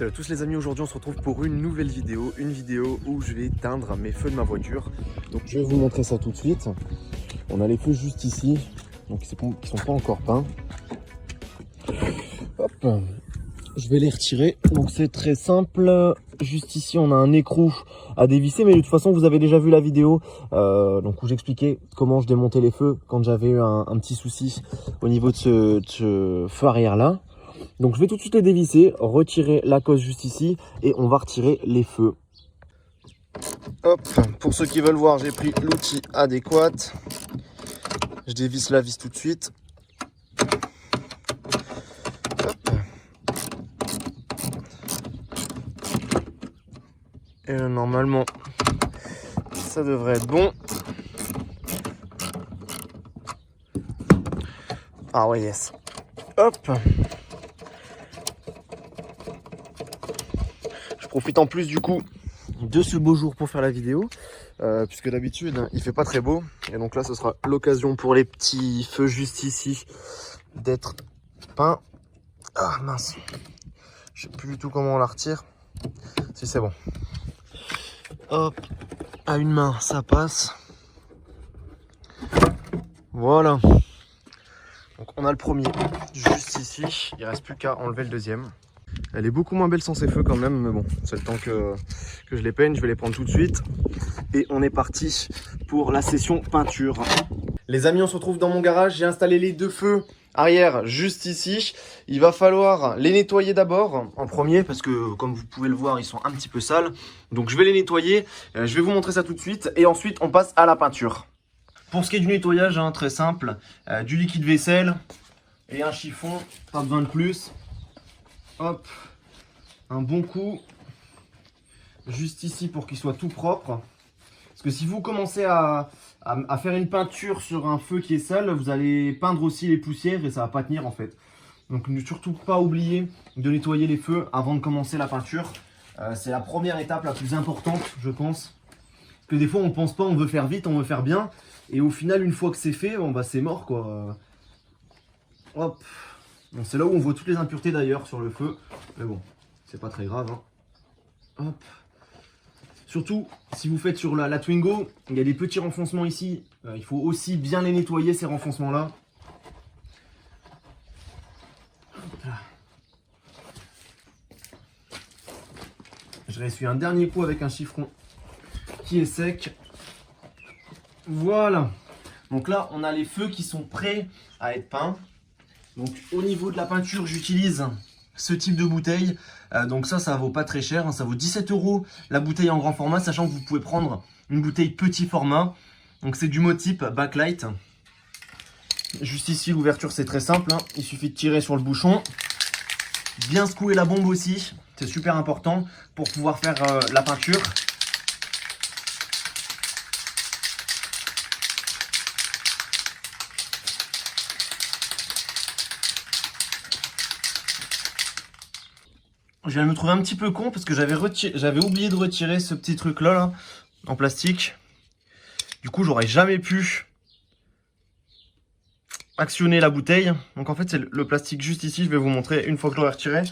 Salut à tous les amis, aujourd'hui on se retrouve pour une nouvelle vidéo, où je vais éteindre mes feux de ma voiture. Donc je vais vous montrer ça tout de suite. On a les feux juste ici, donc qui sont pas encore peints. Hop, je vais les retirer. Donc c'est très simple. Juste ici on a un écrou à dévisser, mais de toute façon vous avez déjà vu la vidéo donc où j'expliquais comment je démontais les feux quand j'avais eu un petit souci au niveau de ce feu arrière là. Donc je vais tout de suite les dévisser, retirer la cosse juste ici et on va retirer les feux. Hop, pour ceux qui veulent voir, j'ai pris l'outil adéquat. Je dévisse la vis tout de suite. Hop. Et là, normalement, ça devrait être bon. Ah ouais, yes. Hop. Je profite en plus du coup de ce beau jour pour faire la vidéo, puisque d'habitude il fait pas très beau, et donc là ce sera l'occasion pour les petits feux juste ici d'être peints. Ah mince, je sais plus du tout comment on la retire. Si c'est bon. Hop, à une main ça passe. Voilà. Donc on a le premier juste ici, il reste plus qu'à enlever le deuxième. Elle est beaucoup moins belle sans ces feux quand même, mais bon, c'est le temps que je les peigne, je vais les prendre tout de suite. Et on est parti pour la session peinture. Les amis, on se retrouve dans mon garage, j'ai installé les deux feux arrière juste ici. Il va falloir les nettoyer d'abord en premier, parce que comme vous pouvez le voir, ils sont un petit peu sales. Donc je vais les nettoyer, je vais vous montrer ça tout de suite, et ensuite on passe à la peinture. Pour ce qui est du nettoyage, hein, très simple, du liquide vaisselle et un chiffon, pas besoin de plus. Hop, un bon coup, juste ici pour qu'il soit tout propre. Parce que si vous commencez à faire une peinture sur un feu qui est sale, vous allez peindre aussi les poussières et ça va pas tenir en fait. Donc ne surtout pas oublier de nettoyer les feux avant de commencer la peinture. C'est la première étape la plus importante, je pense. Parce que des fois on pense pas, on veut faire vite, on veut faire bien. Et au final, une fois que c'est fait, bon, bah, c'est mort quoi. Hop. Bon, c'est là où on voit toutes les impuretés d'ailleurs sur le feu. Mais bon, c'est pas très grave. Hein. Hop. Surtout, si vous faites sur la Twingo, il y a des petits renfoncements ici. Il faut aussi bien les nettoyer, ces renfoncements-là. Je réessuie un dernier coup avec un chiffon qui est sec. Voilà. Donc là, on a les feux qui sont prêts à être peints. Donc au niveau de la peinture, j'utilise ce type de bouteille. Donc ça vaut pas très cher, hein, ça vaut 17 € la bouteille en grand format, sachant que vous pouvez prendre une bouteille petit format. Donc c'est du Motype Backlight. Juste ici, l'ouverture c'est très simple, hein. Il suffit de tirer sur le bouchon. Bien secouer la bombe aussi, c'est super important pour pouvoir faire la peinture. Je viens de me trouver un petit peu con parce que j'avais oublié de retirer ce petit truc là, en plastique. Du coup, j'aurais jamais pu actionner la bouteille. Donc en fait, c'est le plastique juste ici. Je vais vous montrer une fois que je l'aurai retiré.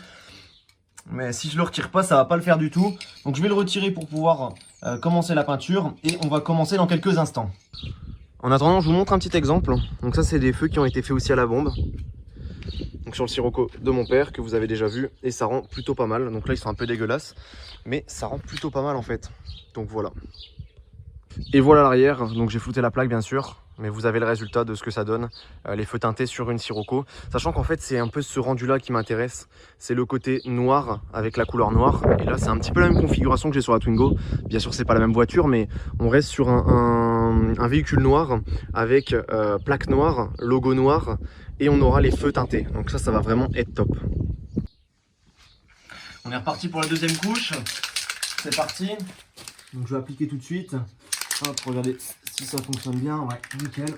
Mais si je le retire pas, ça va pas le faire du tout. Donc je vais le retirer pour pouvoir commencer la peinture. Et on va commencer dans quelques instants. En attendant, je vous montre un petit exemple. Donc ça, c'est des feux qui ont été faits aussi à la bombe. Donc sur le Sirocco de mon père que vous avez déjà vu, et ça rend plutôt pas mal. Donc là ils sont un peu dégueulasses, mais ça rend plutôt pas mal en fait. Donc voilà. Et voilà l'arrière, donc j'ai flouté la plaque bien sûr, mais vous avez le résultat de ce que ça donne, les feux teintés sur une Sirocco. Sachant qu'en fait c'est un peu ce rendu là qui m'intéresse, c'est le côté noir avec la couleur noire. Et là c'est un petit peu la même configuration que j'ai sur la Twingo. Bien sûr c'est pas la même voiture, mais on reste sur un véhicule noir avec plaque noire, logo noir, et on aura les feux teintés. Donc ça va vraiment être top. On est reparti pour la deuxième couche. C'est parti. Donc je vais appliquer tout de suite. Hop, regardez si ça fonctionne bien. Ouais, nickel.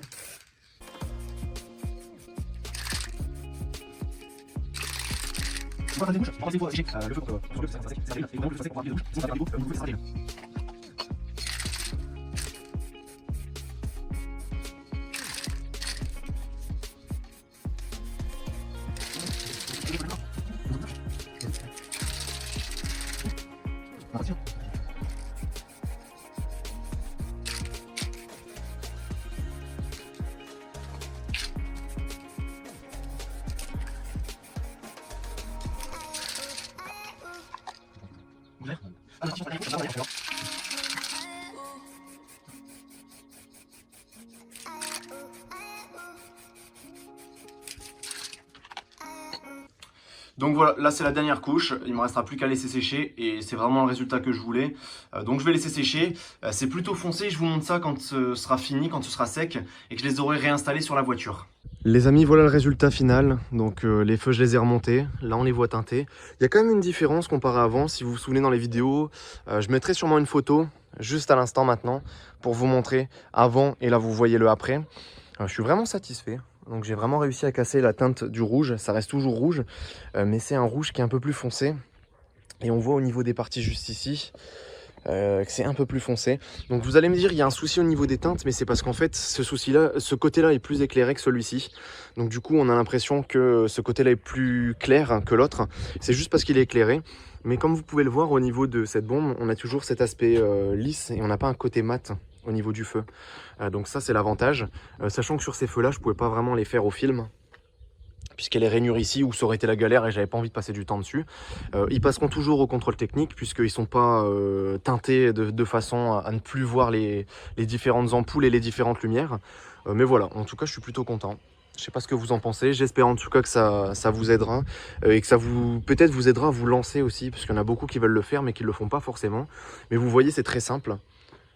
Donc voilà, là c'est la dernière couche, il me restera plus qu'à laisser sécher et c'est vraiment le résultat que je voulais. Donc je vais laisser sécher, c'est plutôt foncé, je vous montre ça quand ce sera fini, quand ce sera sec et que je les aurai réinstallés sur la voiture. Les amis, voilà le résultat final. Donc les feux je les ai remontés, là on les voit teintés. Il y a quand même une différence comparé à avant, si vous vous souvenez dans les vidéos, je mettrai sûrement une photo juste à l'instant maintenant pour vous montrer avant et là vous voyez le après. Je suis vraiment satisfait. Donc j'ai vraiment réussi à casser la teinte du rouge, ça reste toujours rouge, mais c'est un rouge qui est un peu plus foncé. Et on voit au niveau des parties juste ici, que c'est un peu plus foncé. Donc vous allez me dire, il y a un souci au niveau des teintes, mais c'est parce qu'en fait, ce côté-là est plus éclairé que celui-ci. Donc du coup, on a l'impression que ce côté-là est plus clair que l'autre. C'est juste parce qu'il est éclairé. Mais comme vous pouvez le voir, au niveau de cette bombe, on a toujours cet aspect lisse et on n'a pas un côté mat au niveau du feu. Donc ça, c'est l'avantage. Sachant que sur ces feux-là, je pouvais pas vraiment les faire au film, puisqu'elle est rainure ici, où ça aurait été la galère et j'avais pas envie de passer du temps dessus. Ils passeront toujours au contrôle technique, puisqu'ils sont pas teintés de façon à ne plus voir les différentes ampoules et les différentes lumières. Mais voilà, en tout cas, je suis plutôt content. Je sais pas ce que vous en pensez, j'espère en tout cas que ça vous aidera et que ça peut-être vous aidera à vous lancer aussi, parce qu'il y en a beaucoup qui veulent le faire mais qui le font pas forcément. Mais vous voyez, c'est très simple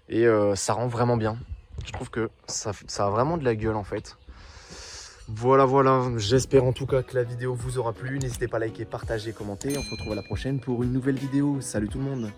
et ça rend vraiment bien. Je trouve que ça a vraiment de la gueule en fait. Voilà, j'espère en tout cas que la vidéo vous aura plu. N'hésitez pas à liker, partager, commenter. On se retrouve à la prochaine pour une nouvelle vidéo. Salut tout le monde!